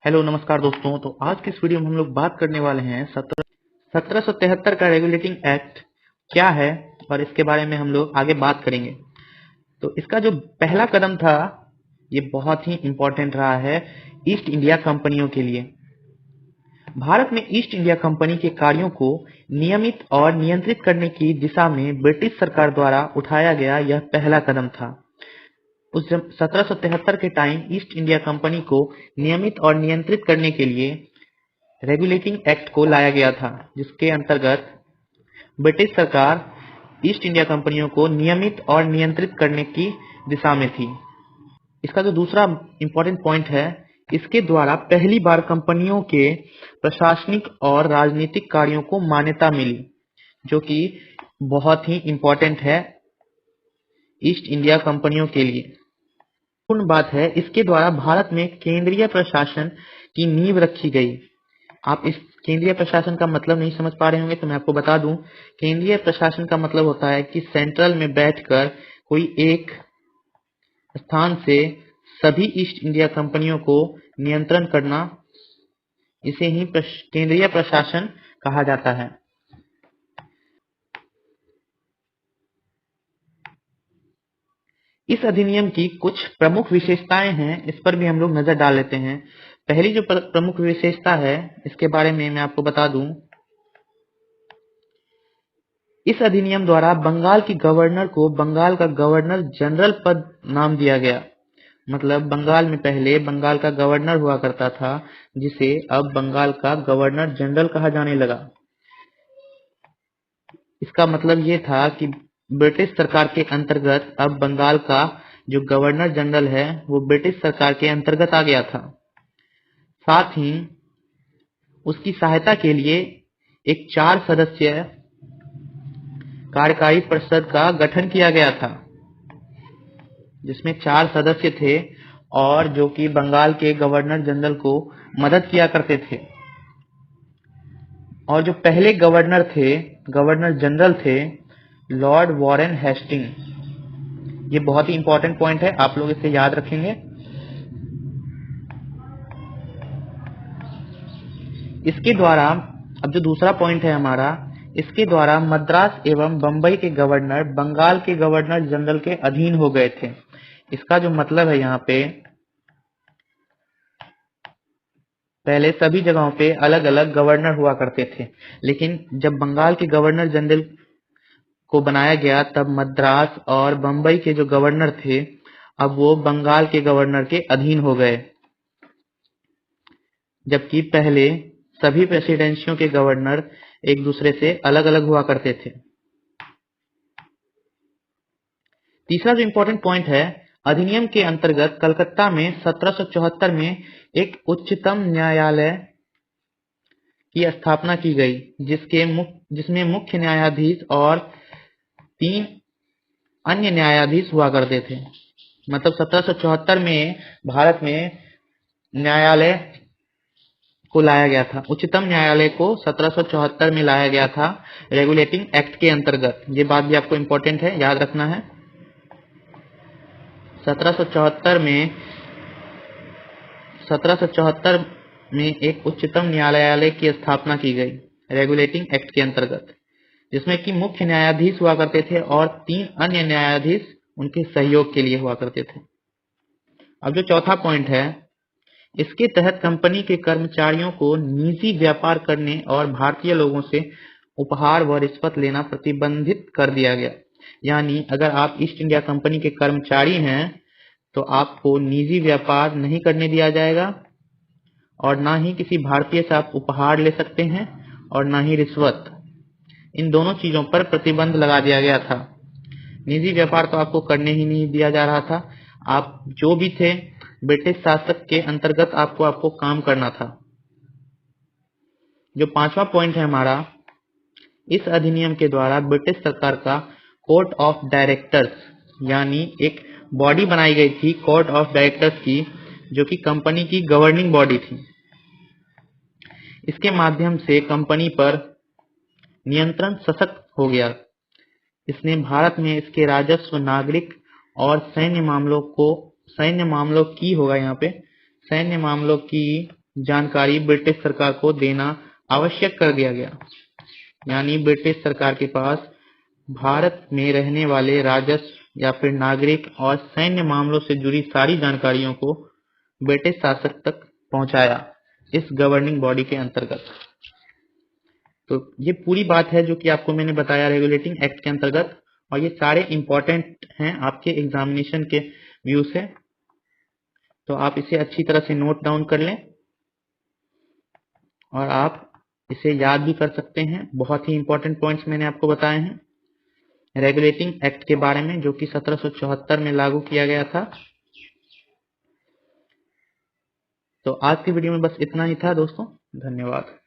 Hello नमस्कार दोस्तों। तो आज की इस वीडियो में हम लोग बात करने वाले हैं 1773 का रेगुलेटिंग एक्ट क्या है और इसके बारे में हम लोग आगे बात करेंगे। तो इसका जो पहला कदम था ये बहुत ही इम्पोर्टेंट रहा है ईस्ट इंडिया कंपनियों के लिए। भारत में ईस्ट इंडिया कंपनी के कार्यों को नियमित और नियंत्रित करने की दिशा में ब्रिटिश सरकार द्वारा उठाया गया यह पहला कदम था। उस 1773 के टाइम ईस्ट इंडिया कंपनी को नियमित और नियंत्रित करने के लिए रेगुलेटिंग एक्ट को लाया गया था, जिसके अंतर्गत ब्रिटिश सरकार ईस्ट इंडिया कंपनियों को नियमित और नियंत्रित करने की दिशा में थी। इसका जो दूसरा इंपॉर्टेंट पॉइंट है, इसके द्वारा पहली बार कंपनियों के प्रशासनिक और राजनीतिक कार्यों को मान्यता मिली, जो कि बहुत ही इंपॉर्टेंट है ईस्ट इंडिया कंपनियों के लिए। पूर्ण बात है, इसके द्वारा भारत में केंद्रीय प्रशासन की नींव रखी गई। आप इस केंद्रीय प्रशासन का मतलब नहीं समझ पा रहे होंगे तो मैं आपको बता दूं। केंद्रीय प्रशासन का मतलब होता है कि सेंट्रल में बैठकर कोई एक स्थान से सभी ईस्ट इंडिया कंपनियों को नियंत्रण करना, इसे ही केंद्रीय प्रशासन कहा जाता है। इस अधिनियम की कुछ प्रमुख विशेषताएं हैं, इस पर भी हम लोग नजर डाल लेते हैं। पहली जो प्रमुख विशेषता है, इसके बारे में मैं आपको बता दूं। इस अधिनियम द्वारा बंगाल की गवर्नर को बंगाल का गवर्नर जनरल पद नाम दिया गया। मतलब बंगाल में पहले बंगाल का गवर्नर हुआ करता था, जिसे अब बंगाल का गवर्नर जनरल कहा जाने लगा। इसका मतलब ये था कि ब्रिटिश सरकार के अंतर्गत अब बंगाल का जो गवर्नर जनरल है वो ब्रिटिश सरकार के अंतर्गत आ गया था। साथ ही उसकी सहायता के लिए एक 4 सदस्यीय कार्यकारी परिषद का गठन किया गया था, जिसमें 4 सदस्य थे और जो कि बंगाल के गवर्नर जनरल को मदद किया करते थे। और जो पहले गवर्नर थे, गवर्नर जनरल थे लॉर्ड वॉरेन हेस्टिंग। ये बहुत ही इंपॉर्टेंट पॉइंट है, आप लोग इसे याद रखेंगे। इसके द्वारा अब जो दूसरा पॉइंट है हमारा, इसके द्वारा मद्रास एवं बंबई के गवर्नर बंगाल के गवर्नर जनरल के अधीन हो गए थे। इसका जो मतलब है, यहाँ पे पहले सभी जगहों पे अलग अलग गवर्नर हुआ करते थे, लेकिन जब बंगाल के गवर्नर जनरल को बनाया गया तब मद्रास और बंबई के जो गवर्नर थे अब वो बंगाल के गवर्नर के अधीन हो गए, जबकि पहले सभी प्रेसिडेंसियों के गवर्नर एक दूसरे से अलग अलग हुआ करते थे। तीसरा जो इंपॉर्टेंट पॉइंट है, अधिनियम के अंतर्गत कलकत्ता में 1774 में एक उच्चतम न्यायालय की स्थापना की गई, जिसमें मुख्य न्यायाधीश और 3 अन्य न्यायाधीश हुआ करते थे। मतलब 1774 में भारत में न्यायालय को लाया गया था, उच्चतम न्यायालय को 1774 में लाया गया था रेगुलेटिंग एक्ट के अंतर्गत। ये बात भी आपको इंपॉर्टेंट है, याद रखना है। 1774 में एक उच्चतम न्यायालय की स्थापना की गई रेगुलेटिंग एक्ट के अंतर्गत, जिसमें कि मुख्य न्यायाधीश हुआ करते थे और 3 अन्य न्यायाधीश उनके सहयोग के लिए हुआ करते थे। अब जो चौथा पॉइंट है, इसके तहत कंपनी के कर्मचारियों को निजी व्यापार करने और भारतीय लोगों से उपहार व रिश्वत लेना प्रतिबंधित कर दिया गया। यानी अगर आप ईस्ट इंडिया कंपनी के कर्मचारी हैं तो आपको निजी व्यापार नहीं करने दिया जाएगा और ना ही किसी भारतीय से आप उपहार ले सकते हैं और ना ही रिश्वत। इन दोनों चीजों पर प्रतिबंध लगा दिया गया था। निजी व्यापार तो आपको करने ही नहीं दिया जा रहा था। आप जो भी थे ब्रिटिश शासक के अंतर्गत आपको काम करना था। जो 5वां पॉइंट है हमारा, इस अधिनियम के द्वारा ब्रिटिश सरकार का कोर्ट ऑफ डायरेक्टर्स यानी एक बॉडी बनाई गई थी कोर्ट ऑफ डायरेक्टर्स की, जो कि कंपनी की गवर्निंग बॉडी थी। इसके माध्यम से कंपनी पर नियंत्रण सशक्त हो गया। इसने भारत में इसके राजस्व, नागरिक और सैन्य मामलों की जानकारी ब्रिटिश सरकार को देना आवश्यक कर दिया गया। यानी ब्रिटिश सरकार के पास भारत में रहने वाले राजस्व या फिर नागरिक और सैन्य मामलों से जुड़ी सारी जानकारियों को ब्रिटिश शासक तक पहुंचाया इस गवर्निंग बॉडी के अंतर्गत। तो ये पूरी बात है जो कि आपको मैंने बताया रेगुलेटिंग एक्ट के अंतर्गत, और ये सारे इंपॉर्टेंट हैं आपके एग्जामिनेशन के व्यू से। तो आप इसे अच्छी तरह से नोट डाउन कर लें और आप इसे याद भी कर सकते हैं। बहुत ही इंपॉर्टेंट पॉइंट्स मैंने आपको बताए हैं रेगुलेटिंग एक्ट के बारे में, जो कि 1774 में लागू किया गया था। तो आज की वीडियो में बस इतना ही था दोस्तों, धन्यवाद।